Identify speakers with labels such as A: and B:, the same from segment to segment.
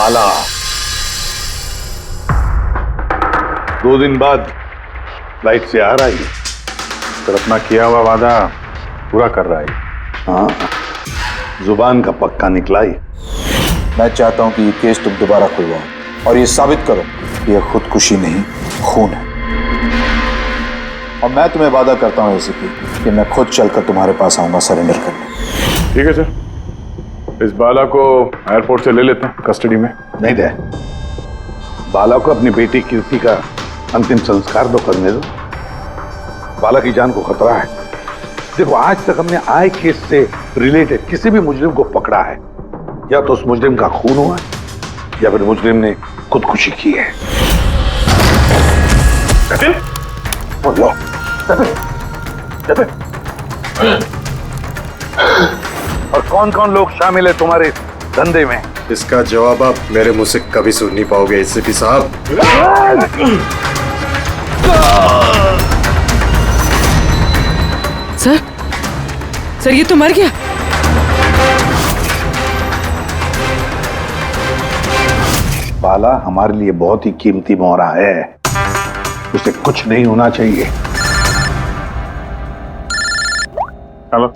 A: बाला 2 दिन बाद फ्लाइट से आ रहा है,
B: सर अपना किया हुआ वादा पूरा कर रहा है।
A: हाँ, जुबान का पक्का निकला ही।
C: मैं चाहता हूं कि ये केस तुम दोबारा खुलवाओ और ये साबित करो कि यह खुदकुशी नहीं, खून है। और मैं तुम्हें वादा करता हूं एसीपी कि मैं खुद चलकर तुम्हारे पास आऊंगा सरेंडर करने।
B: ठीक है सर, इस बाला को एयरपोर्ट से ले लेते हैं कस्टडी में।
A: नहीं दे, बाला को अपनी बेटी कीर्ति का अंतिम संस्कार दो करने दो। बाला की जान को खतरा है। देखो, आज तक हमने आए केस से रिलेटेड किसी भी मुजरिम को पकड़ा है, या तो उस मुजरिम का खून हुआ है या फिर मुजरिम ने खुदकुशी की है। बोलो, और कौन कौन लोग शामिल है तुम्हारे धंधे में?
D: इसका जवाब आप मेरे मुंह से कभी सुन नहीं पाओगे एसीपी साहब।
E: सर ये तो मर गया।
A: बाला हमारे लिए बहुत ही कीमती मोहरा है, उसे कुछ नहीं होना चाहिए।
B: हेलो,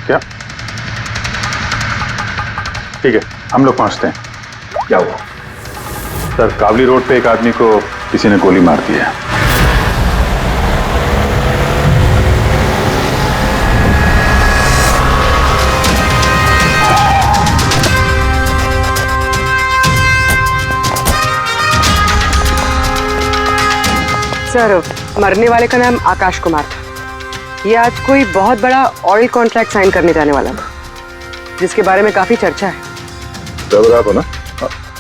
B: क्या? ठीक है, हम लोग पहुंचते हैं।
A: क्या हुआ?
B: सर, काबली रोड पे एक आदमी को किसी ने गोली मार दी है।
E: सर, मरने वाले का नाम आकाश कुमार था। ये आज कोई बहुत बड़ा ऑयल कॉन्ट्रैक्ट साइन करने जाने वाला था, जिसके बारे में काफी चर्चा है।
B: ड्राइवर आप हो ना?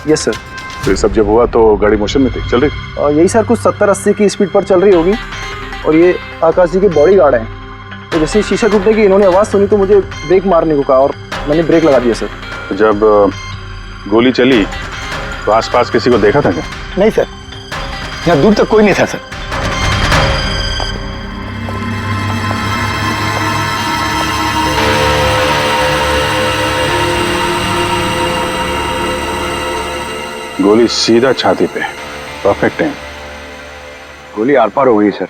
C: Yes sir.
B: तो ये सब जब हुआ तो गाड़ी मोशन में थी, चल रही थी?
C: यही सर कुछ 70-80 की स्पीड पर चल रही होगी। और ये आकाश जी के बॉडी गार्ड हैं, तो जैसे शीशा टूटने की इन्होंने आवाज़ सुनी तो मुझे ब्रेक मारने को कहा और मैंने ब्रेक लगा दिया सर।
B: तो जब गोली चली तो आसपास किसी को देखा था क्या?
C: नहीं सर, यहाँ दूर तक कोई नहीं था सर।
B: गोली सीधा छाती पे, परफेक्ट टाइम।
F: गोली आर पार हो गई सर,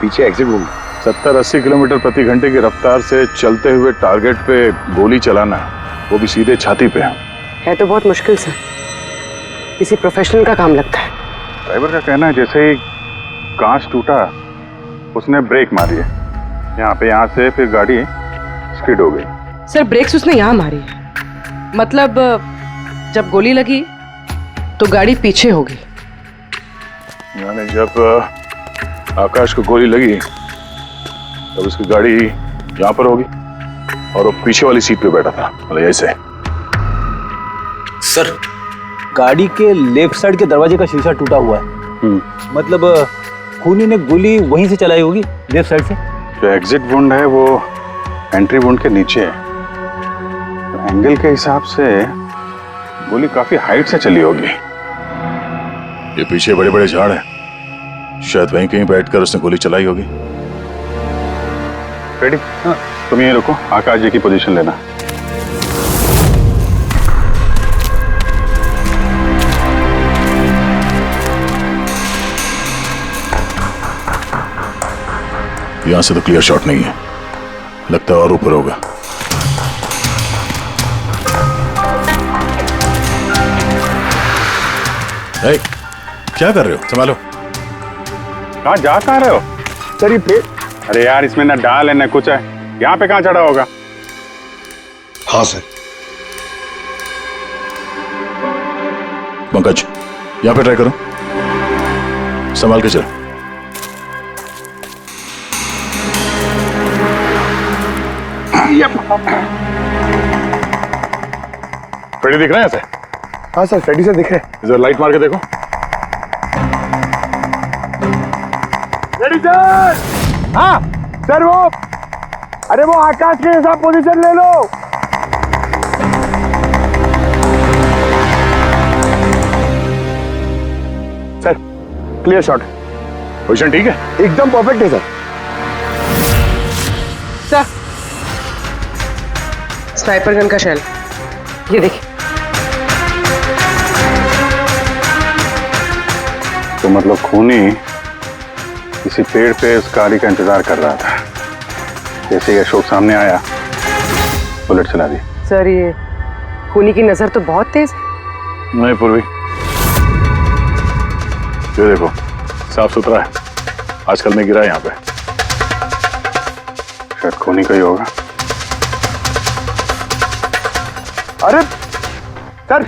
F: पीछे एग्जिट रूम।
B: 70-80 किलोमीटर प्रति घंटे की रफ्तार से चलते हुए टारगेट पे गोली चलाना, वो भी सीधे छाती पे
E: है तो बहुत मुश्किल सर, किसी प्रोफेशनल का काम लगता है।
B: ड्राइवर का कहना है जैसे ही कांच टूटा उसने ब्रेक मारी है यहाँ से, फिर गाड़ी स्किड हो गई।
E: सर, ब्रेक्स उसने यहाँ मारी है, मतलब जब गोली लगी तो गाड़ी पीछे हो गई।
B: यानी जब आकाश को गोली लगी तब उसकी गाड़ी यहाँ पर होगी और वो पीछे वाली सीट पे बैठा था, मतलब ऐसे।
C: सर, गाड़ी के लेफ्ट साइड के दरवाजे का शीशा टूटा हुआ है। मतलब खूनी ने गोली वहीं से चलाई होगी, लेफ्ट साइड से।
B: जो एग्जिट वुंड है वो एंट्री वुंड के नीचे है, तो एंगल के हिसाब से गोली काफी हाइट से चली होगी। ये पीछे बड़े बड़े झाड़ हैं, शायद वहीं कहीं बैठकर उसने गोली चलाई होगी। रेडी? हाँ। तुम यहीं रुको, आकाश जी की पोजीशन लेना। यहां से तो क्लियर शॉट नहीं है, लगता है और ऊपर होगा। Hey, क्या कर रहे हो? संभालो। कहाँ रहे हो?
C: सर ये पे...
B: अरे यार, इसमें ना डाल है ना कुछ है, यहाँ पे कहाँ चढ़ा होगा?
A: हाँ सर।
B: पंकज, यहाँ पे ट्राई करो, संभाल के चलो। फ्रेडी दिख रहे हैं ऐसे?
C: हाँ सर, फ्रेडी सर दिख रहे हैं।
B: इधर लाइट मार के देखो।
C: Freddy sir! हाँ सर, अरे वो आकाश के साथ पोजीशन ले लो। Sir, clear shot.
B: पोजीशन ठीक है?
C: एकदम परफेक्ट है सर।
E: सर, स्नाइपर गन का शेल ये देखिए।
B: तो मतलब खूनी किसी पेड़ पे उस गाड़ी का इंतजार कर रहा था। जैसे ही अशोक सामने आया, बुलेट चला दी।
E: सर ये खूनी की नजर तो बहुत तेज है।
B: नहीं पूर्वी, ये देखो साफ सुथरा है। आजकल में गिरा यहाँ पे, शायद खूनी का ही होगा।
F: अरे सर,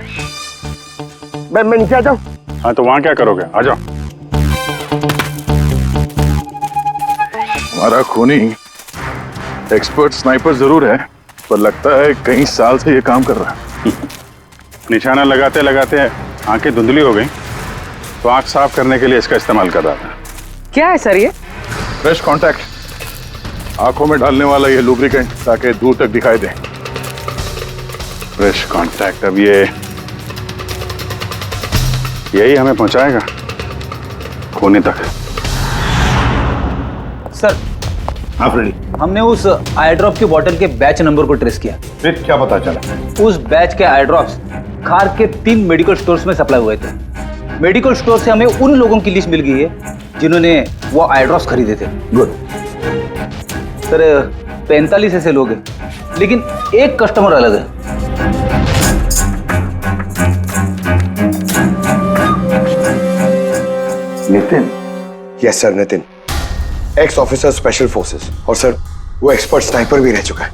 F: मैं नीचे आ जाऊं?
B: हाँ तो वहां क्या करोगे, आ जाओ। हमारा खूनी एक्सपर्ट स्नाइपर जरूर है, पर लगता है कई साल से ये काम कर रहा है। निशाना लगाते लगाते आंखें धुंधली हो गई, तो आंख साफ करने के लिए इसका इस्तेमाल कर रहा था।
E: क्या है सर ये?
B: फ्रेश कांटेक्ट, आंखों में डालने वाला ये लुब्रिकेंट, ताकि दूर तक दिखाई दे। फ्रेश कांटेक्ट, अब ये यही हमें पहुंचाएगा खूनी तक।
G: सर,
A: हाँ फ्रेडी,
G: हमने उस आई ड्रॉप की बोतल के बैच नंबर को ट्रेस किया।
A: फिर क्या पता चला?
G: उस बैच के आई ड्रॉप्स खार के 3 मेडिकल स्टोर्स में सप्लाई हुए थे। मेडिकल स्टोर से हमें उन लोगों की लिस्ट मिल गई है जिन्होंने वो आई ड्रॉप्स खरीदे थे।
A: गुड।
G: सर 45 ऐसे लोग हैं, लेकिन एक कस्टमर अलग है।
A: Nitin?
F: Yes sir, Nitin, x officer special forces, और सर वो एक्सपर्ट स्नाइपर भी रह चुका है।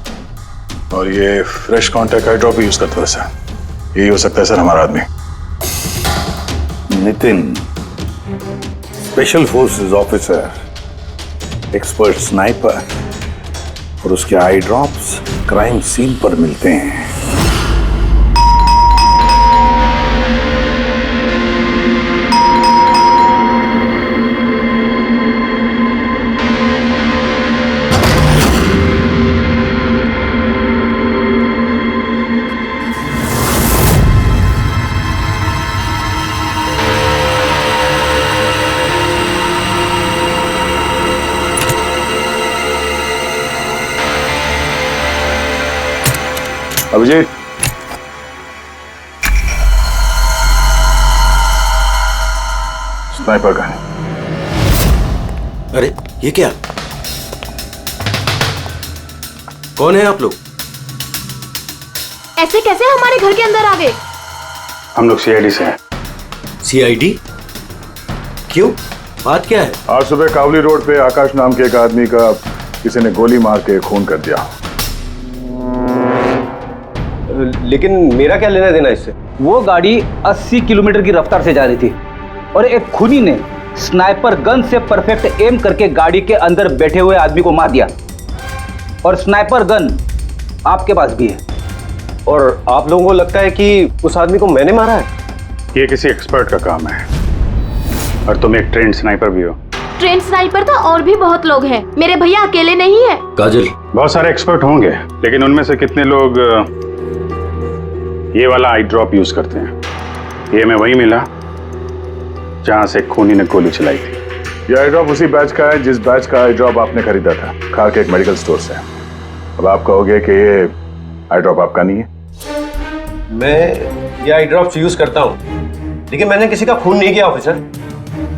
B: और ये फ्रेश कांटेक्ट आई ड्रॉप यूज करता है सर। यही हो सकता है सर हमारा आदमी।
A: Nitin special forces officer, expert sniper, और उसके आई ड्रॉप्स क्राइम सीन पर मिलते हैं।
B: Abhijit, sniper gun.
H: अरे ये क्या? कौन है आप लोग?
I: ऐसे कैसे हमारे घर के अंदर आ गए?
B: हम लोग सीआईडी से हैं।
H: सीआईडी? क्यों, बात क्या है?
B: आज सुबह कावली रोड पे आकाश नाम के एक आदमी का किसी ने गोली मार के खून कर दिया।
D: लेकिन मेरा क्या लेना देना इससे?
G: वो गाड़ी 80 किलोमीटर की रफ्तार से जा रही थी और एक खूनी ने स्नाइपर गन से परफेक्ट एम करके गाड़ी के अंदर बैठे हुए आदमी को मार दिया। और स्नाइपर गन आपके पास भी है।
D: और आप लोगों को लगता है कि उस आदमी को मैंने मारा है?
B: ये किसी एक्सपर्ट का काम है, और तुम एक ट्रेंड स्नाइपर भी हो।
I: ट्रेन स्नाइपर तो और भी बहुत लोग हैं, मेरे भैया अकेले नहीं है।
H: काजल,
B: बहुत सारे एक्सपर्ट होंगे, लेकिन उनमें से कितने लोग ये वाला आई ड्रॉप यूज करते हैं? ये मैं वही मिला जहां से खूनी ने गोली चलाई थी। ये आई ड्रॉप उसी बैच का है जिस बैच का आई ड्रॉप आपने खरीदा था खार के एक मेडिकल स्टोर से। अब आप कहोगे कि ये आई ड्रॉप आपका नहीं है।
D: मैं ये आई ड्रॉप्स यूज करता हूँ, लेकिन मैंने किसी का खून नहीं किया ऑफिसर।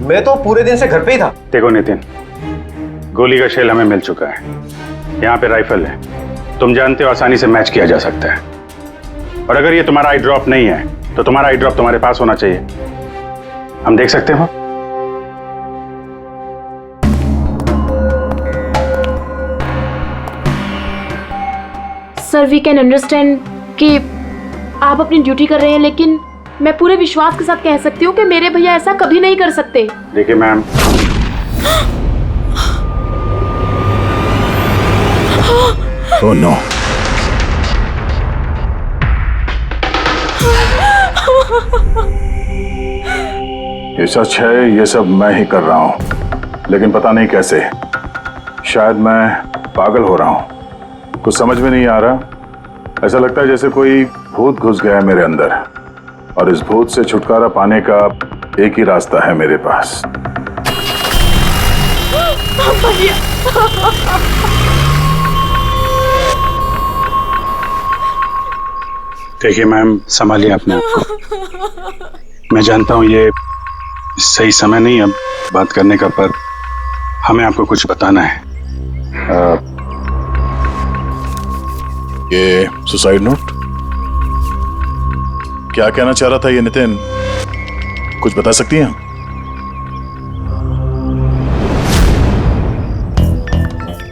D: मैं तो पूरे दिन से घर पे ही था।
B: देखो नितिन, गोली का शेल हमें मिल चुका है, यहाँ पे राइफल है, तुम जानते हो आसानी से मैच किया जा सकता है। और अगर ये तुम्हारा आई ड्रॉप नहीं है तो तुम्हारा आई ड्रॉप तुम्हारे पास होना चाहिए। हम देख सकते हो?
I: सर वी कैन अंडरस्टैंड कि आप अपनी ड्यूटी कर रहे हैं, लेकिन मैं पूरे विश्वास के साथ कह सकती हूँ कि मेरे भैया ऐसा कभी नहीं कर सकते।
B: देखिए मैम,
A: ओह नो,
B: ये सच है, ये सब मैं ही कर रहा हूं, लेकिन पता नहीं कैसे। शायद मैं पागल हो रहा हूं, कुछ समझ में नहीं आ रहा। ऐसा लगता है जैसे कोई भूत घुस गया है मेरे अंदर, और इस भूत से छुटकारा पाने का एक ही रास्ता है मेरे पास। देखिए मैम, संभालिए अपने आप को। मैं जानता हूँ ये सही समय नहीं अब बात करने का, पर हमें आपको कुछ बताना है।
J: ये सुसाइड नोट क्या कहना चाह रहा था ये नितिन, कुछ बता सकती हैं?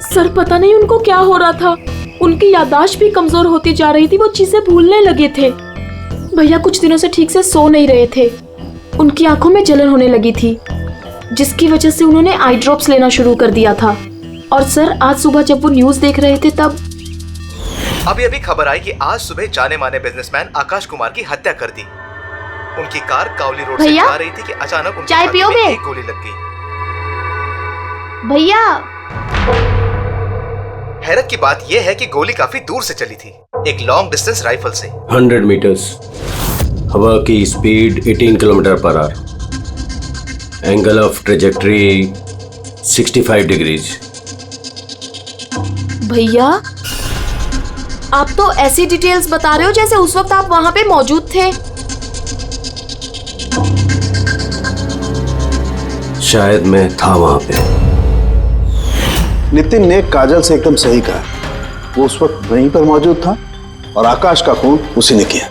I: सर पता नहीं उनको क्या हो रहा था, उनकी याददाश्त भी कमजोर होती जा रही थी, वो चीजें भूलने लगे थे। भैया कुछ दिनों से ठीक से सो नहीं रहे थे, उनकी आंखों में जलन होने लगी थी, जिसकी वजह से उन्होंने आई ड्रॉप्स लेना शुरू कर दिया था। और सर आज सुबह जब वो न्यूज देख रहे थे तब
K: अभी खबर आई कि आज सुबह जाने माने बिजनेसमैन आकाश कुमार की हत्या कर दी। उनकी कार कावली रोड से जा रही थी कि अचानक उनकी
I: चाय पियोगे?
K: एक गोली लग गई।
I: भैया
K: हैरत की बात यह है कि गोली काफी दूर से चली थी, एक लॉन्ग डिस्टेंस राइफल से।
H: 100 मीटर्स, हवा की speed 18 kilometre per hour, angle of trajectory 65 degrees.
I: भैया आप तो ऐसी डिटेल्स बता रहे हो जैसे उस वक्त आप वहां पे मौजूद थे।
H: शायद मैं था वहां पे।
F: नितिन ने काजल से एकदम सही कहा, वो उस वक्त वहीं पर मौजूद था और आकाश का खून उसी ने किया।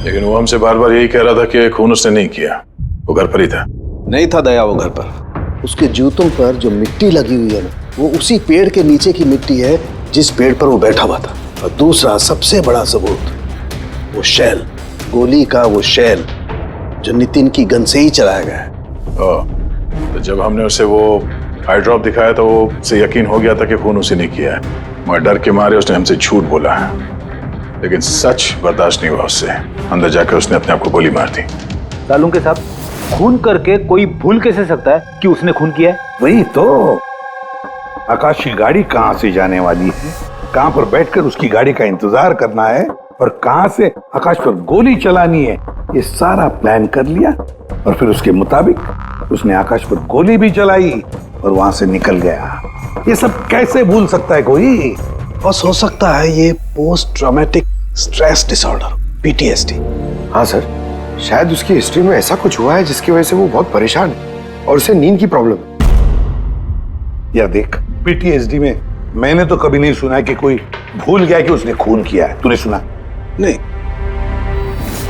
J: लेकिन वो हमसे बार बार यही कह रहा था कि खून उसने नहीं किया, वो घर पर ही था।
F: नहीं था दया वो घर पर। उसके जूतों पर जो मिट्टी लगी हुई है ना, वो उसी पेड़ के नीचे की मिट्टी है जिस पेड़ पर वो बैठा हुआ था। और दूसरा सबसे बड़ा सबूत, वो शैल, गोली का वो शैल जो नितिन की गन से ही चलाया गया है।
J: तो जब हमने उसे वो आई ड्रॉप दिखाया तो वो उसे यकीन हो गया था कि खून उसी ने किया है, मगर डर के मारे उसने हमसे झूठ बोला है। लेकिन सच बर्दाश्त नहीं हुआ उससे, अंदर जाकर उसने अपने आप को गोली मार दी।
G: सालूं के साहब, खून करके कोई भूल कैसे सकता है कि उसने खून किया है?
A: वही तो, आकाश की गाड़ी कहां से जाने वाली है, कहां पर बैठकर उसकी गाड़ी का इंतजार करना है और कहां से आकाश पर गोली चलानी है, ये सारा प्लान कर लिया। और फिर उसके मुताबिक उसने आकाश पर गोली भी चलाई और वहां से निकल गया। ये सब कैसे भूल सकता है कोई?
F: बस हो सकता है ये post traumatic stress disorder, PTSD।
L: हाँ सर, शायद उसकी हिस्ट्री में ऐसा कुछ हुआ है जिसकी वजह से वो बहुत परेशान है और उसे नींद की प्रॉब्लम है।
A: या देख, PTSD में मैंने तो कभी नहीं सुना कि कोई भूल गया कि उसने खून किया है। तूने सुना?
F: नहीं।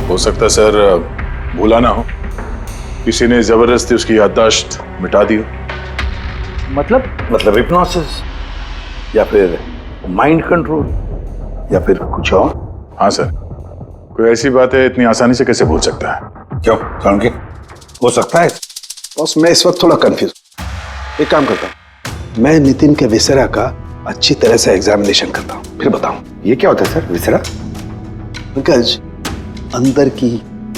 J: हो सकता है सर भूला ना हो, किसी ने जबरदस्ती उसकी याददाश्त मिटा दी हो।
A: मतलब हिप्नोसिस या फिर माइंड कंट्रोल या फिर कुछ और।
J: हाँ सर, कोई ऐसी बात है इतनी आसानी से कैसे भूल सकता है?
A: क्यों समझे? हो सकता है।
F: बस मैं इस वक्त थोड़ा कंफ्यूज। एक काम करता हूँ, मैं नितिन के विसरा का अच्छी तरह से एग्जामिनेशन करता हूँ, फिर बताऊँ।
L: ये क्या होता है सर, विसरा?
F: पंकज, अंदर की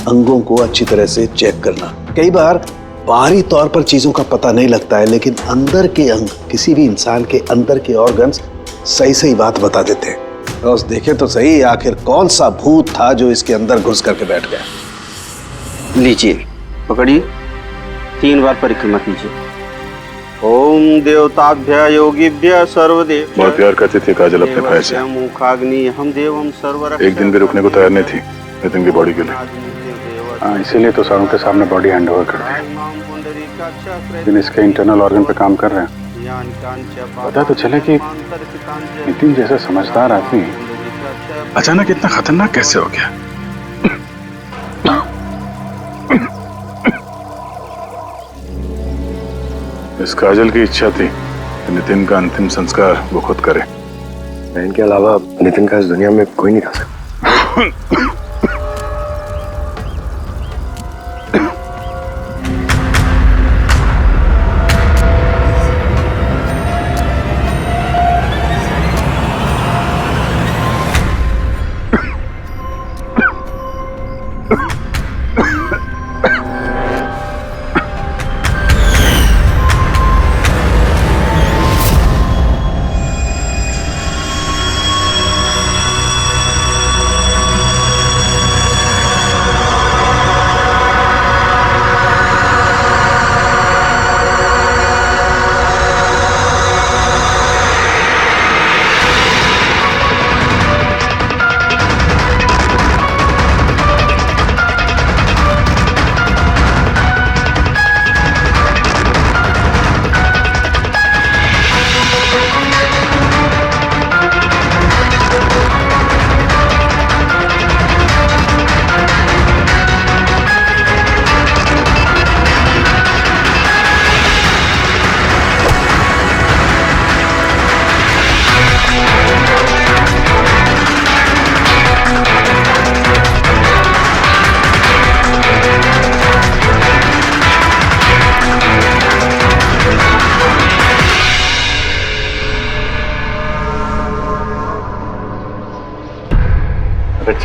F: अंगों को अच्छी तरह से चेक करना। कई बार बाहरी तौर पर चीजों का पता नहीं लगता है, लेकिन अंदर के अंग, किसी भी इंसान के अंदर के ऑर्गन्स सही सही बात बता देते हैं। बस देखे तो सही, आखिर कौन सा भूत था जो इसके अंदर घुस करके बैठ गया।
M: लीजिए, पकड़िए, 3 बार परिक्रमा कीजिए। ओम देवताभ्य योगिभ्य सर्वदेव।
J: बहुत प्यार करती थी काजल अपने भाई से,
M: मुखाग्नि हम देवम सर्वरक्षक।
J: एक दिन भी रुकने को तैयार नहीं थी नितिन की बॉडी के लिए।
B: हाँ, इसीलिए तो सारों के सामने बॉडी हैंड ओवर कर दी, लेकिन इसके इंटरनल ऑर्गन पे काम कर रहे हैं। पता तो चले कि नितिन जैसा समझदार आदमी अचानक इतना खतरनाक कैसे हो गया।
J: इस काजल की इच्छा थी कि नितिन का अंतिम संस्कार वो खुद करे।
L: बहन के अलावा नितिन का इस दुनिया में कोई नहीं कर सकता।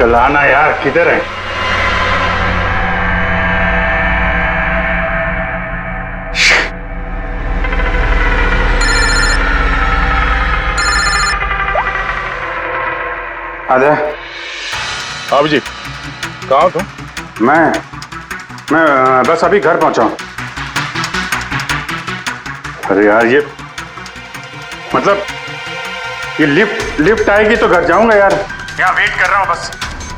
B: चलाना यार, किधर है? आजा।
J: अभिजीत, कहाँ हो तुम?
B: मैं बस अभी घर पहुंचा हूं। अरे यार, ये मतलब ये लिफ्ट आएगी तो घर जाऊंगा यार। यहाँ वेट कर रहा हूँ बस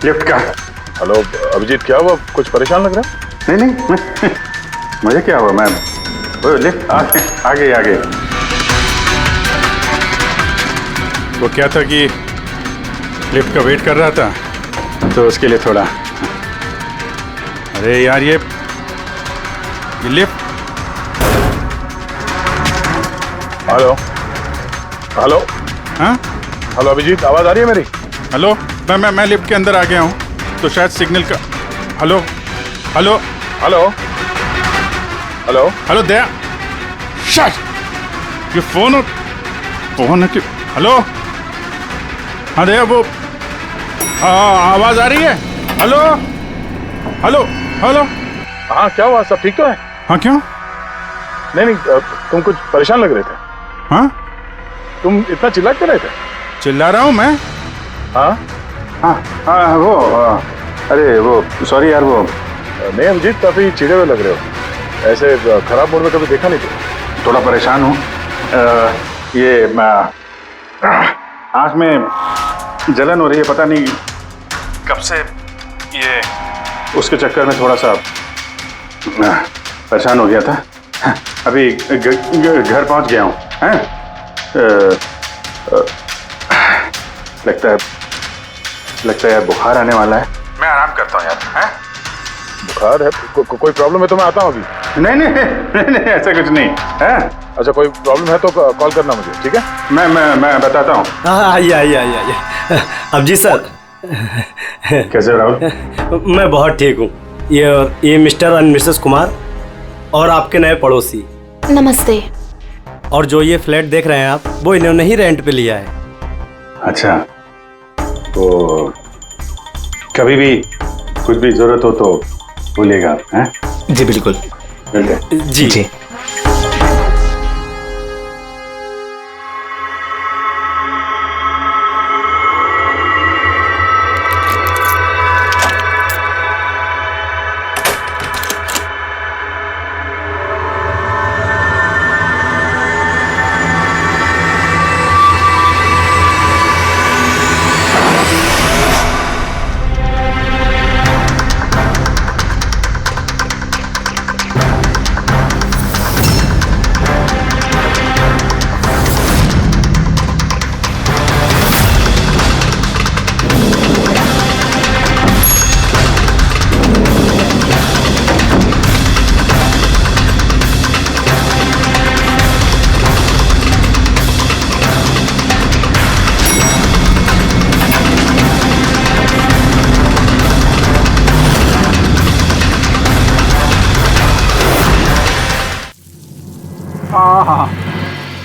B: लिफ्ट का।
J: हेलो अभिजीत, क्या हुआ? कुछ परेशान लग रहा है?
B: नहीं मुझे क्या हुआ, मैं वो लिफ्ट आगे।
J: वो क्या था कि लिफ्ट का वेट कर रहा था
B: तो उसके लिए थोड़ा।
J: अरे यार, ये लिफ्ट। Hello hello.
B: हाँ
J: हेलो अभिजीत, आवाज आ रही है मेरी?
B: हेलो, मैं लिफ्ट के अंदर आ गया हूँ तो शायद सिग्नल का। Hello hello
J: hello hello
B: hello Daya, shut, ये फोन है कि? हेलो, हाँ दया, वो आवाज आ रही है? Hello hello hello.
J: हाँ, क्या हुआ? सब ठीक तो है?
B: हाँ क्यों?
J: नहीं, तुम कुछ परेशान लग रहे थे।
B: हाँ,
J: तुम इतना चिल्ला क्यों रहे थे?
B: चिल्ला रहा हूँ मैं?
J: हाँ
B: वो अरे वो सॉरी यार, वो
J: नहीं अभिजीत, काफी चिढ़े हुए लग रहे हो। ऐसे खराब मूड में कभी देखा नहीं था।
B: थोड़ा परेशान हूँ। ये आँख में जलन हो रही है, पता नहीं कब से। ये उसके चक्कर में थोड़ा सा परेशान हो गया था। अभी घर पहुंच गया हूँ। लगता है यार बुखार आने वाला है। मैं आराम करता हूँ यार।
J: बुखार है? कोई प्रॉब्लम है तो मैं आता हूँ अभी।
B: नहीं, ऐसा कुछ नहीं है।
J: अच्छा, कोई प्रॉब्लम है तो कॉल करना मुझे, ठीक है?
B: मैं बताता हूँ।
H: आइए। अभिजीत सर,
B: कैसे हो राहुल?
H: मैं बहुत ठीक हूँ। ये मिस्टर एंड मिसेस कुमार और आपके नए पड़ोसी।
I: नमस्ते।
H: और जो ये फ्लैट देख रहे हैं आप, वो इन्होंने ही रेंट पे लिया है।
B: अच्छा, तो कभी भी कुछ भी जरूरत हो तो बोलिएगा आप। हैं?
H: जी बिल्कुल। जी।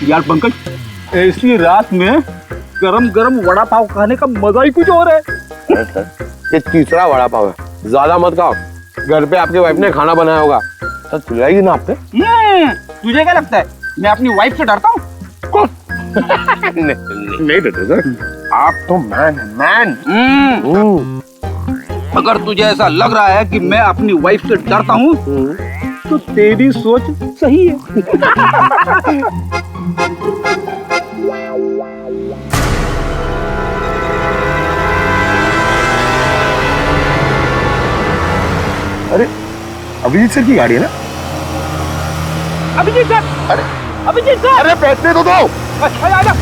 G: यार पंकज, ऐसी रात में गरम गरम वड़ा पाव खाने का मजा ही कुछ और है।
D: ये तीसरा वड़ा पाव है, ज्यादा मत खाओ। घर पे आपकी वाइफ ने खाना बनाया होगा तो चिल्लाएगी ना आप पे।
G: तुझे क्या लगता है मैं अपनी वाइफ से डरता हूँ?
D: नहीं डरते सर, आप तो मैन।
G: अगर तुझे ऐसा लग रहा है कि मैं अपनी वाइफ से डरता हूँ तो तेरी सोच सही है।
L: अरे अभिजीत सर की गाड़ी है ना?
G: अभिजीत सर, अभिजीत सर,
L: अरे बैठने तो दो।
G: आजा।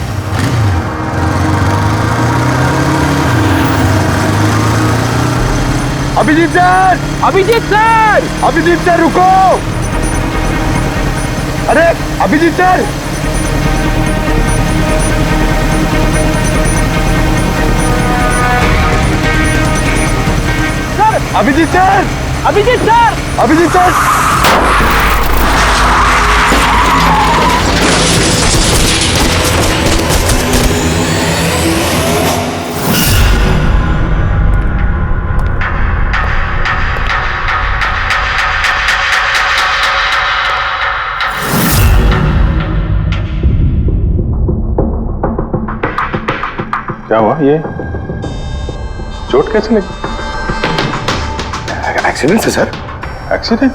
L: अभिजीत सर रुको। अरे अभिजीत सर, अभिजीत सर।
B: क्या हुआ? ये चोट कैसे लगी?
L: एक्सीडेंट है सर।
B: एक्सीडेंट?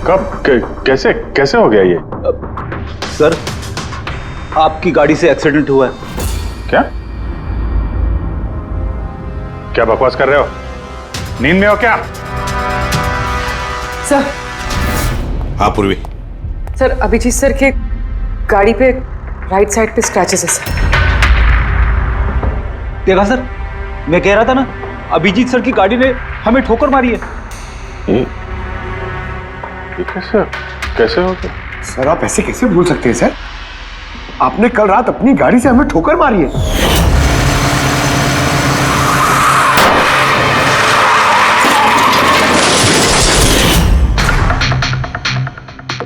B: कब? कैसे कैसे हो गया ये?
G: सर, आपकी गाड़ी से एक्सीडेंट हुआ है।
B: क्या क्या बकवास कर रहे हो? नींद में हो क्या?
E: सर।
J: हाँ पूर्वी।
E: सर, अभिजीत सर के गाड़ी पे राइट साइड पे स्क्रैचेस है सर।
G: देखा सर, मैं कह रहा था ना, अभिजीत सर की गाड़ी ने हमें ठोकर मारी है।
B: ये कैसे कैसे हो गया?
L: सर आप ऐसे कैसे भूल सकते हैं सर? आपने कल रात अपनी गाड़ी से हमें ठोकर मारी है।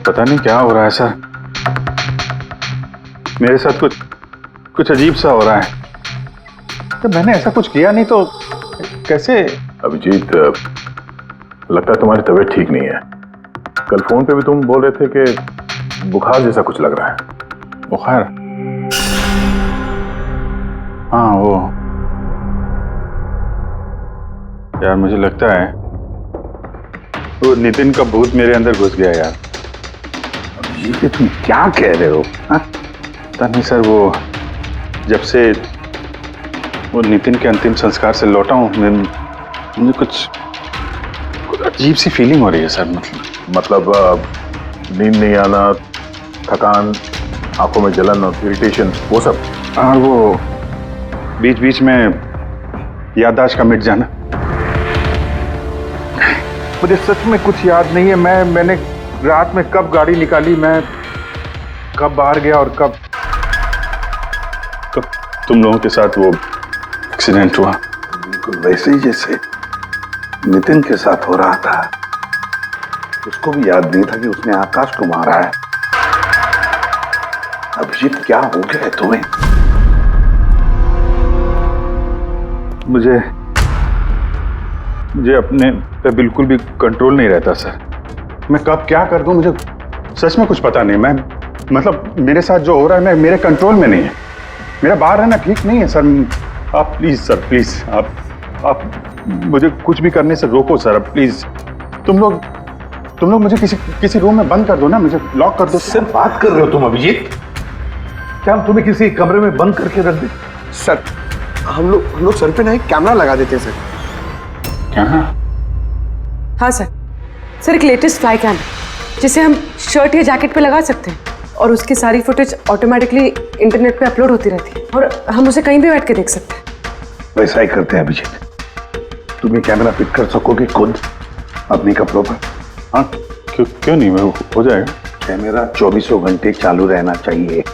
B: पता नहीं क्या हो रहा है सर, मेरे साथ कुछ अजीब सा हो रहा है। तो मैंने ऐसा कुछ किया नहीं तो कैसे?
J: अभिजीत, लगता है तुम्हारी तबीयत ठीक नहीं है। कल फोन पे भी तुम बोल रहे थे कि बुखार जैसा कुछ लग रहा है।
B: बुखार? हाँ वो यार, मुझे लगता है वो नितिन का भूत मेरे अंदर घुस गया यार।
A: ये तुम क्या कह रहे हो?
B: पता नहीं सर, वो जब से वो नितिन के अंतिम संस्कार से लौटा हूँ, मुझे कुछ अजीब सी फीलिंग हो रही है सर।
J: मतलब नींद नहीं आना, थकान, आंखों में जलन और इरिटेशन, वो सब?
B: और वो बीच बीच में याददाश्त का मिट जाना। मुझे सच में कुछ याद नहीं है। मैंने रात में कब गाड़ी निकाली, मैं कब बाहर गया और कब तुम लोगों के साथ वो एक्सीडेंट हुआ।
A: बिल्कुल वैसे ही जैसे नितिन के साथ हो रहा था। उसको भी याद नहीं था कि उसने आकाश को मारा है। अभिजीत, क्या हो गया है तुम्हें?
B: मुझे अपने पे बिल्कुल भी कंट्रोल नहीं रहता सर। मैं कब क्या कर दूं, मुझे सच में कुछ पता नहीं। मैं मतलब मेरे साथ जो हो रहा है, मैं मेरे कंट्रोल में नहीं है। मेरा बाहर रहना ठीक नहीं है सर। आप प्लीज सर, प्लीज आप मुझे कुछ भी करने से रोको सर, प्लीज। तुम लोग मुझे किसी रूम में बंद कर दो ना, मुझे लॉक कर दो।
A: सर बात कर रहे हो तुम अभिजीत? क्या हम तुम्हें किसी कमरे में बंद करके रख दे?
L: सर हम लोग सर पे ना एक कैमरा लगा देते हैं सर।
B: क्या?
E: हाँ सर। सर, एक लेटेस्ट फ्लाई कैम जिसे हम शर्ट या जैकेट पे लगा सकते हैं और उसकी सारी फुटेज ऑटोमेटिकली इंटरनेट पे अपलोड होती रहती है और हम उसे कहीं भी बैठ के देख सकते हैं।
A: वैसा ही करते हैं अभिजीत। तुम ये कैमरा फिट कर सकोगे खुद अपने कपड़ों पर?
B: हाँ, क्यों नहीं, हो जाएगा।
A: कैमरा 24 घंटे चालू रहना चाहिए।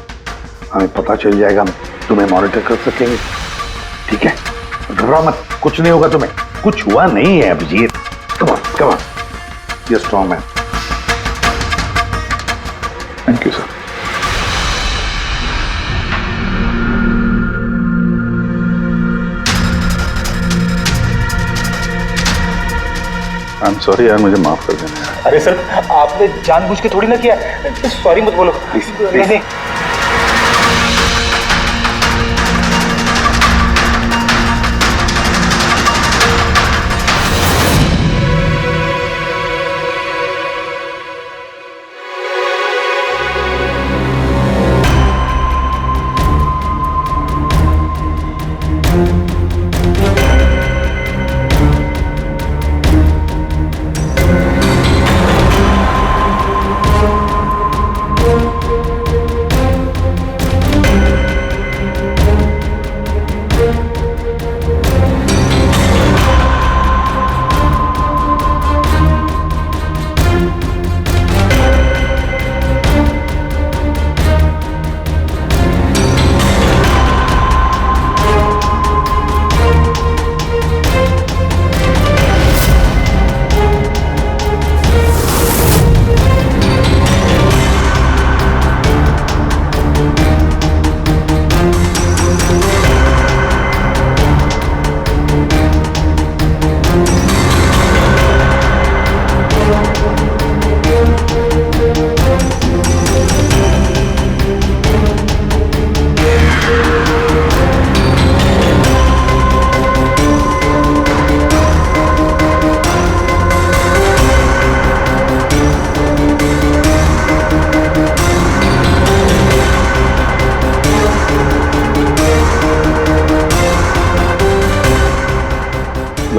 A: हमें पता चल जाएगा, हम तुम्हें मॉनिटर कर सकेंगे। ठीक है, घबराओ मत, कुछ नहीं होगा तुम्हें। कुछ हुआ नहीं है अभिजीत। कम ऑन, ये strong man.
B: Thank you sir. I am sorry यार, मुझे माफ कर देना यार।
G: अरे सर, आपने जानबूझ के थोड़ी ना किया। सॉरी मत बोलो प्लीज। नहीं।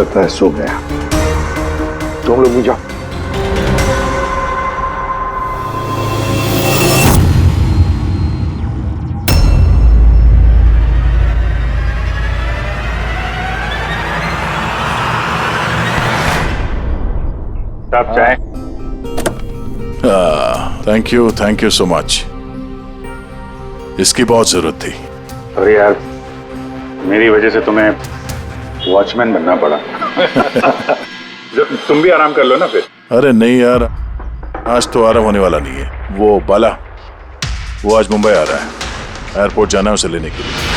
A: लगता है सो गया। तुम लोग भी जाओ।
B: आप चाहें?
J: Thank you so much. इसकी बहुत जरूरत थी।
B: अरे यार, मेरी वजह से तुम्हें वॉचमैन बनना पड़ा। तुम भी आराम कर लो ना फिर।
J: अरे नहीं यार, आज तो आराम होने वाला नहीं है। वो बाला, वो आज मुंबई आ रहा है, एयरपोर्ट जाना है उसे लेने के लिए।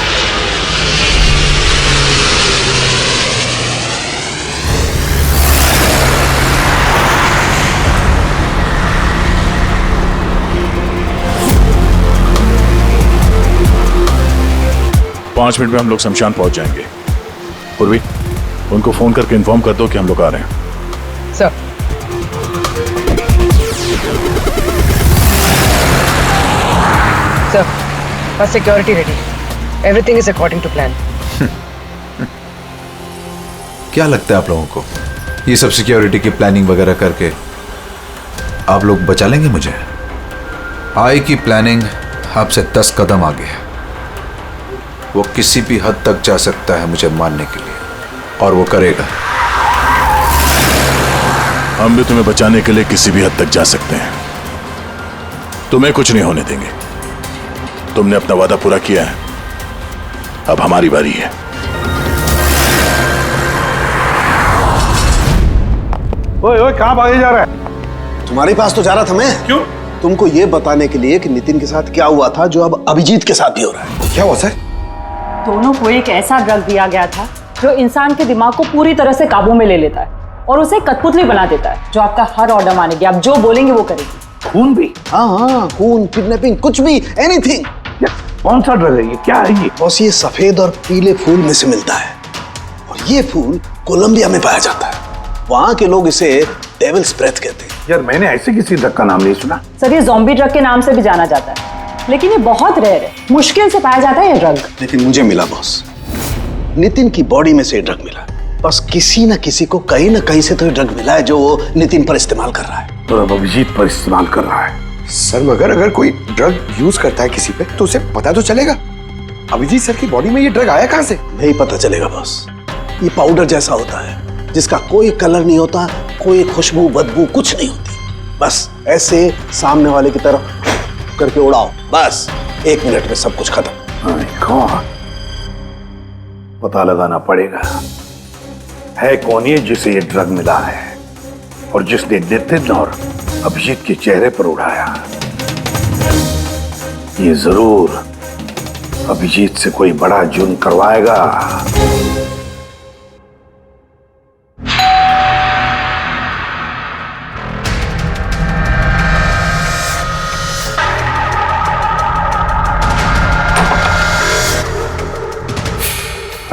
J: पांच मिनट में हम लोग शमशान पहुंच जाएंगे। पूर्वी, उनको फोन करके इन्फॉर्म कर दो कि हम लोग आ रहे हैं।
E: सर, बस security ready, everything is according to plan.
C: क्या लगता है आप लोगों को, ये सब सिक्योरिटी की प्लानिंग वगैरह करके आप लोग बचा लेंगे मुझे? आई की प्लानिंग आपसे 10 कदम आगे है। वो किसी भी हद तक जा सकता है मुझे मारने के लिए, और वो करेगा।
J: हम भी तुम्हें बचाने के लिए किसी भी हद तक जा सकते हैं। तुम्हें कुछ नहीं होने देंगे। तुमने अपना वादा पूरा किया है, अब हमारी बारी है।
A: ओए ओए, कहां भागे जा रहा है?
F: तुम्हारे पास तो जा रहा था मैं।
A: क्यों?
F: तुमको ये बताने के लिए कि नितिन के साथ क्या हुआ था, जो अब अभिजीत के साथ भी हो रहा है।
L: क्या हुआ सर?
N: दोनों को एक ऐसा ड्रग दिया गया था जो इंसान के दिमाग को पूरी तरह से काबू में ले लेता है और उसे कठपुतली बना देता है, जो आपका हर ऑर्डर मानेगी। आप जो बोलेंगे वो करेगी।
A: खून भी?
F: हाँ, खून, किडनैपिंग, कुछ भी, एनीथिंग।
A: कौन सा ड्रग है ये? क्या है ये?
F: बस ये सफेद और पीले फूल में से मिलता है, और ये फूल कोलंबिया में पाया जाता है। वहां के लोग इसे डेविल्स ब्रेथ कहते हैं।
A: यार, मैंने ऐसे किसी ड्रग का नाम नहीं सुना।
N: सर, ये ज़ॉम्बी ड्रग के नाम से भी जाना जाता है, लेकिन ये बहुत रेयर है, मुश्किल से पाया जाता है ये ड्रग।
F: लेकिन मुझे मिला बॉस, नितिन की बॉडी में से ड्रग मिला। बस किसी न किसी को कहीं ना कहीं से तो ये ड्रग मिला है, जो वो नितिन पर इस्तेमाल कर रहा है।
A: तो अब अभिजीत पर इस्तेमाल कर रहा है।
L: सर, मगर अगर कोई ड्रग यूज करता है किसी पे तो उसे पता तो चलेगा। अभिजीत सर की बॉडी में ये ड्रग आया कहां से?
F: नहीं पता चलेगा बॉस। ये पाउडर जैसा होता है, जिसका कोई कलर नहीं होता, कोई खुशबू बदबू कुछ नहीं होती। बस ऐसे सामने वाले की तरफ करके उड़ाओ, बस 1 मिनट में सब कुछ खत्म।
A: पता लगाना पड़ेगा है कौन ये जिसे ये ड्रग मिला है, और जिसने नितिन और अभिजीत के चेहरे पर उड़ाया। ये जरूर अभिजीत से कोई बड़ा जुर्म करवाएगा।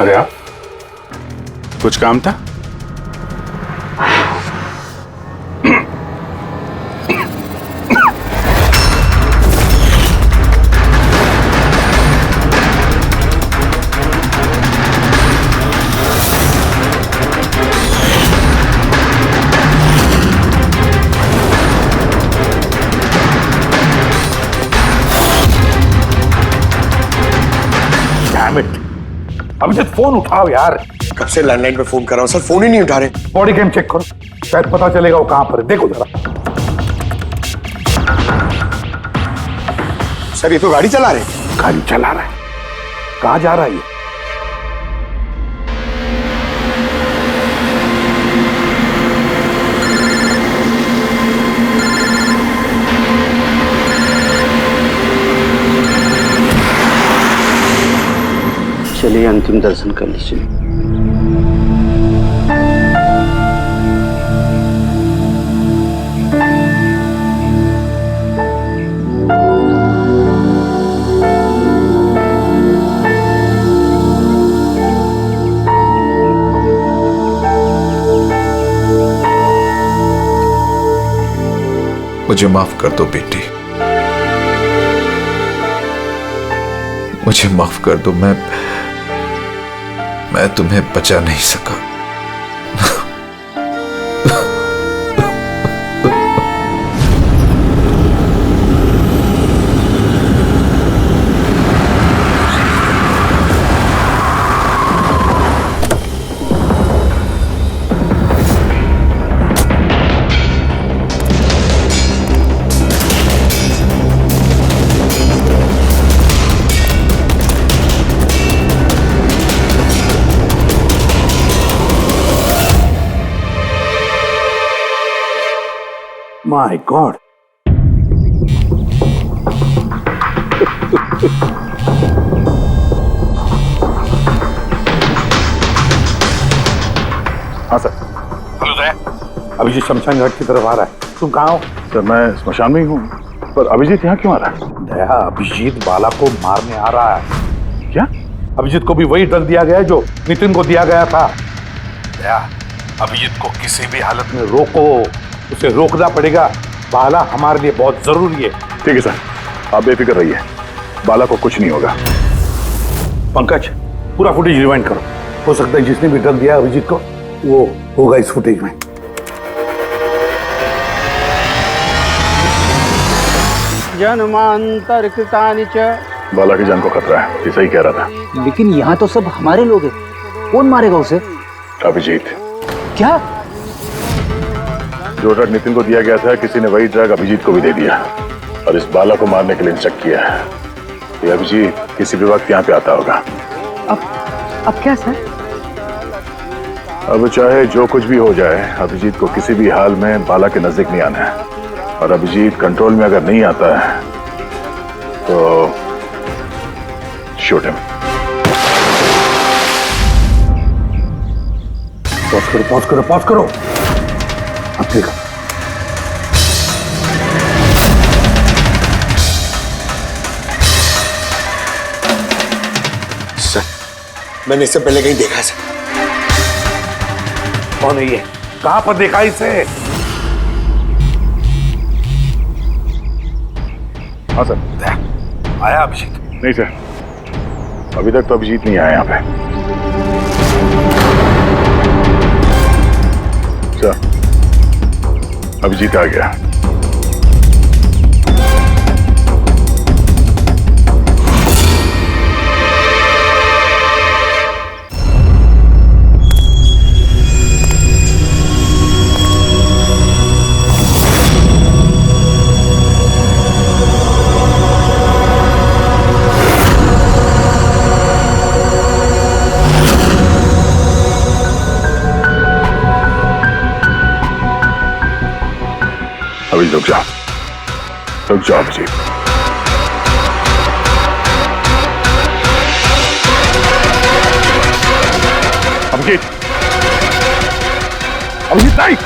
B: अरे आप, कुछ काम था?
A: अभिजीत, फोन उठाओ यार।
L: कब से लैंडलाइन पे फोन कर रहा हूं सर, फोन ही नहीं उठा रहे।
A: बॉडी कैम चेक करो, शायद पता चलेगा वो कहां पर है। देखो जरा।
L: सर, ये तो गाड़ी चला रहे।
A: गाड़ी चला रहा है? कहां जा रहा है ये?
M: चलिए अंतिम दर्शन कर लीजिए।
C: मुझे माफ कर दो बेटी, मुझे माफ कर दो। मैं तुम्हें बचा नहीं सका।
A: My God.
J: हाँ सर।
A: अभिजीत शमशान घाट की तरफ आ रहा है। तुम कहाँ हो?
J: सर मैं स्मशान में ही हूँ, पर अभिजीत यहाँ क्यों आ रहा है?
A: दया, अभिजीत बाला को मारने आ रहा है।
J: क्या?
A: अभिजीत को भी वही ड्रग दिया गया है जो नितिन को दिया गया था। दया, अभिजीत को किसी भी हालत में रोको, उसे रोकना पड़ेगा। बाला हमारे लिए बहुत जरूरी है।
J: ठीक है सर, आप बेफिक्र रहिए, बाला को कुछ नहीं होगा।
A: पंकज, पूरा फुटेज रिवाइंड करो। हो सकता है जिसने भी ड्रग दिया अभिजीत को वो होगा इस फुटेज में।
M: जन्मांतर कृतानि च।
J: बाला की जान को खतरा है, ये सही कह रहा था।
G: लेकिन यहाँ तो सब हमारे लोग हैं, कौन मारेगा उसे?
J: अभिजीत।
G: क्या?
J: जो ड्रग नितिन को दिया गया था, किसी ने वही ड्रग अभिजीत को भी दे दिया और इस बाला को मारने के लिए इंस्ट्रक्ट किया है। ये अभिजीत किसी भी वक्त यहाँ पे आता होगा।
E: अब क्या सर?
J: अब चाहे जो कुछ भी हो जाए, अभिजीत को किसी भी हाल में बाला के नजदीक नहीं आना है। और अभिजीत कंट्रोल में अगर नहीं आता है तो शूट हिम।
A: पॉज करो, पॉज करो, पॉज करो। अब देखो,
L: सर मैंने इससे पहले कहीं देखा सर।
A: कौन है ये? कहां पर देखा इसे?
J: हाँ सर।
A: आया अभिजीत?
J: नहीं सर, अभी तक तो अभिजीत नहीं आया यहाँ पे। सर, अभिजीत आ गया। अभी रुक जाओ, रुक जाओ अभिजीत। अभिजीत, अभिजीत नहीं।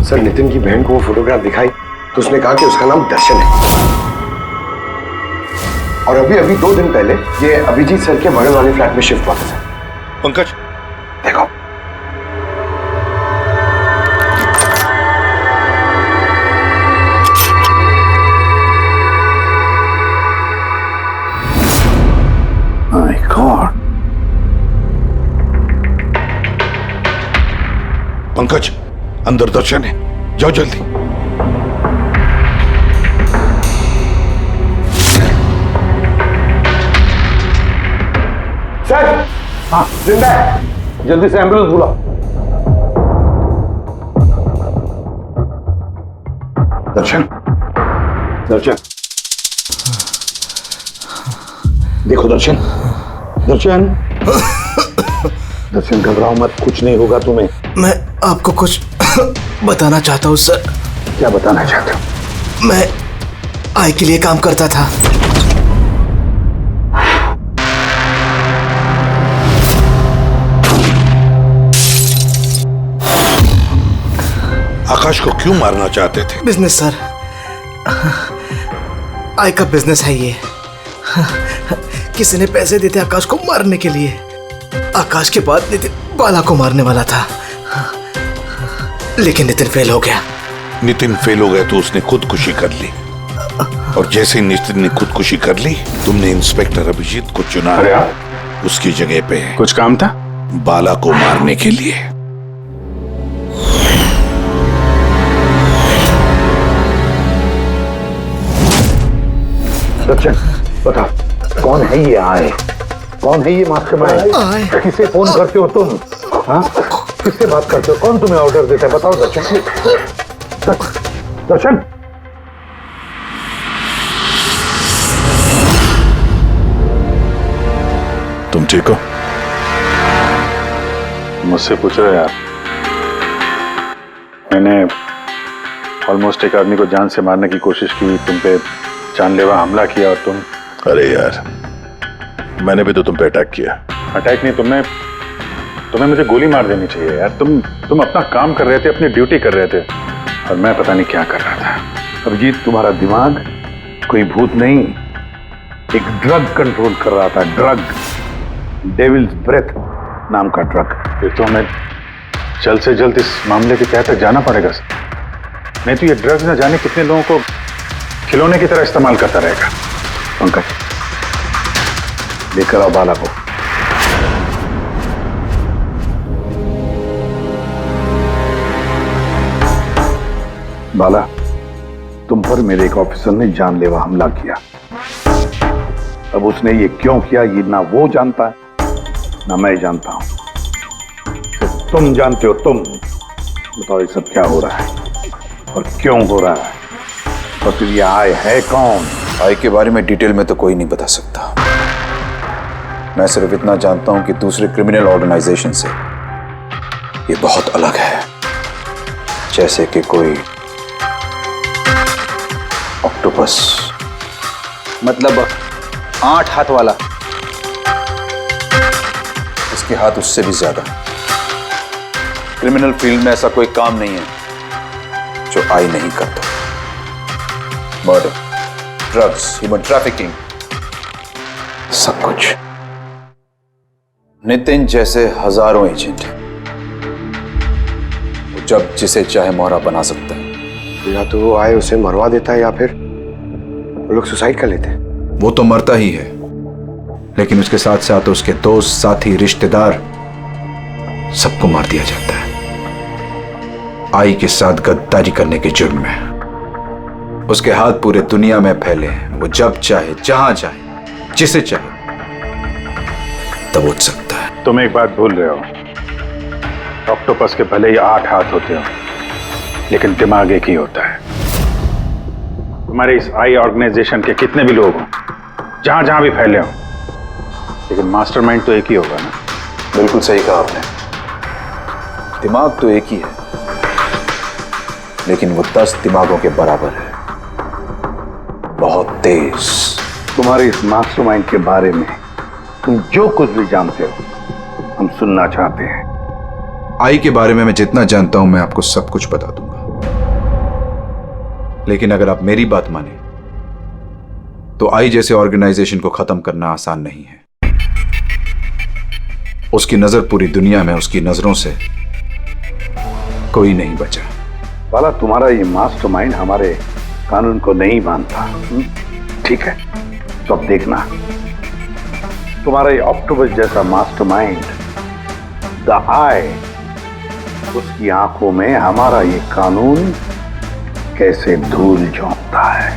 L: सर नितिन की बहन को वो फोटोग्राफ दिखाई तो उसने कहा कि उसका नाम दर्शन है। और अभी अभी 2 दिन पहले ये अभिजीत सर के बगल वाले फ्लैट में शिफ्ट हुआ था।
A: पंकज
L: देखो,
A: माय गॉड। पंकज, अंदर दर्शन है, जाओ जल्दी।
L: सर
A: हाँ जिंदा है, जल्दी से एम्बुलेंस बुलाओ। दर्शन, दर्शन, देखो दर्शन, दर्शन, दर्शन घबराओ मत, कुछ नहीं होगा तुम्हें।
K: मैं आपको कुछ बताना चाहता हूँ सर।
A: क्या बताना चाहते हो?
K: मैं आई के लिए काम करता था।
A: आकाश को क्यों मारना चाहते थे?
K: बिजनेस सर, आई का बिजनेस है ये। किसी ने पैसे देते आकाश को मारने के लिए। आकाश के बाद नितिन बाला को मारने वाला था, लेकिन नितिन फेल हो गया।
A: नितिन फेल हो गया तो उसने खुदकुशी कर ली, और जैसे ही नितिन ने खुदकुशी कर ली, तुमने इंस्पेक्टर अभिजीत को चुना उसकी जगह पे।
B: कुछ काम था?
A: बाला को मारने के लिए। दर्शन, बताओ कौन है ये आए? कौन है ये मास्टरमाइंड? किसे फोन करते हो तुम? हाँ, किससे बात करते हो? कौन तुम्हें ऑर्डर देता है? बताओ दर्शन। दर्शन,
J: तुम ठीक हो? मुझसे पूछ रहे यार। मैंने ऑलमोस्ट एक आदमी को जान से मारने की कोशिश की, तुम पे जानलेवा हमला किया, और तुम। अरे यार, मैंने भी तो तुम पे अटैक किया। अटैक नहीं, तुम्हें मुझे गोली मार देनी चाहिए यार। तुम अपना काम कर रहे थे, अपनी ड्यूटी कर रहे थे, और मैं पता नहीं क्या कर रहा था।
A: अभिजीत, तुम्हारा दिमाग कोई भूत नहीं, एक ड्रग कंट्रोल कर रहा था। ड्रग, डेविल्स ब्रेथ नाम का ड्रग।
J: फिर तो हमें जल्द से जल्द इस मामले के तहत तक जाना पड़ेगा सर। नहीं तो ये ड्रग्स न जाने कितने लोगों को खिलौने की तरह इस्तेमाल करता रहेगा।
A: पंकज, लेकर आओ बाला को। बाला, तुम पर मेरे एक ऑफिसर ने जानलेवा हमला किया। अब उसने ये क्यों किया, ये ना वो जानता है ना मैं जानता हूं। तो तुम जानते हो। तुम बताओ ये सब क्या हो रहा है और क्यों हो रहा है, और फिर ये आए है कौन?
C: आई के बारे में डिटेल में तो कोई नहीं बता सकता। मैं सिर्फ इतना जानता हूं कि दूसरे क्रिमिनल ऑर्गेनाइजेशन से ये बहुत अलग है, जैसे कि कोई ऑक्टोपस।
G: मतलब 8 हाथ वाला?
C: इसके हाथ उससे भी ज्यादा। क्रिमिनल फील्ड में ऐसा कोई काम नहीं है जो आई नहीं करता। मर्डर, ड्रग्स, ह्यूमन ट्रैफिकिंग, सब कुछ। नितिन जैसे हजारों एजेंट हैं, वो जब जिसे चाहे मोहरा बना सकता है।
L: या तो वो आए उसे मरवा देता है, या फिर वो लोग सुसाइड कर लेते हैं।
C: वो तो मरता ही है, लेकिन उसके साथ साथ उसके दोस्त, साथी, रिश्तेदार सबको मार दिया जाता है आई के साथ गद्दारी करने के जुर्म में। उसके हाथ पूरे दुनिया में फैले हैं। वो जब चाहे, जहां चाहे, जिसे चाहे दबोच सकता है।
J: तुम एक बात भूल रहे हो, ऑक्टोपस के भले ही 8 हाथ होते हो, लेकिन दिमाग एक ही होता है। तुम्हारे इस आई ऑर्गेनाइजेशन के कितने भी लोग हों, जहां जहां भी फैले हों, लेकिन मास्टरमाइंड तो एक ही होगा ना।
C: बिल्कुल सही कहा आपने। दिमाग तो एक ही है, लेकिन वो 10 दिमागों के बराबर है, बहुत तेज।
A: तुम्हारे इस मास्टरमाइंड के बारे में तुम जो कुछ भी जानते हो हम सुनना चाहते हैं।
C: आई के बारे में मैं जितना जानता हूं मैं आपको सब कुछ बता दूंगा, लेकिन अगर आप मेरी बात माने तो आई जैसे ऑर्गेनाइजेशन को खत्म करना आसान नहीं है। उसकी नजर पूरी दुनिया में, उसकी नजरों से कोई नहीं बचा।
A: बाला, तुम्हारा ये मास्टरमाइंड हमारे कानून को नहीं मानता। ठीक है, तो अब देखना, तुम्हारा ये ऑक्टोपस जैसा मास्टरमाइंड द आई, उसकी आंखों में हमारा ये कानून कैसे धूल झोंकता है।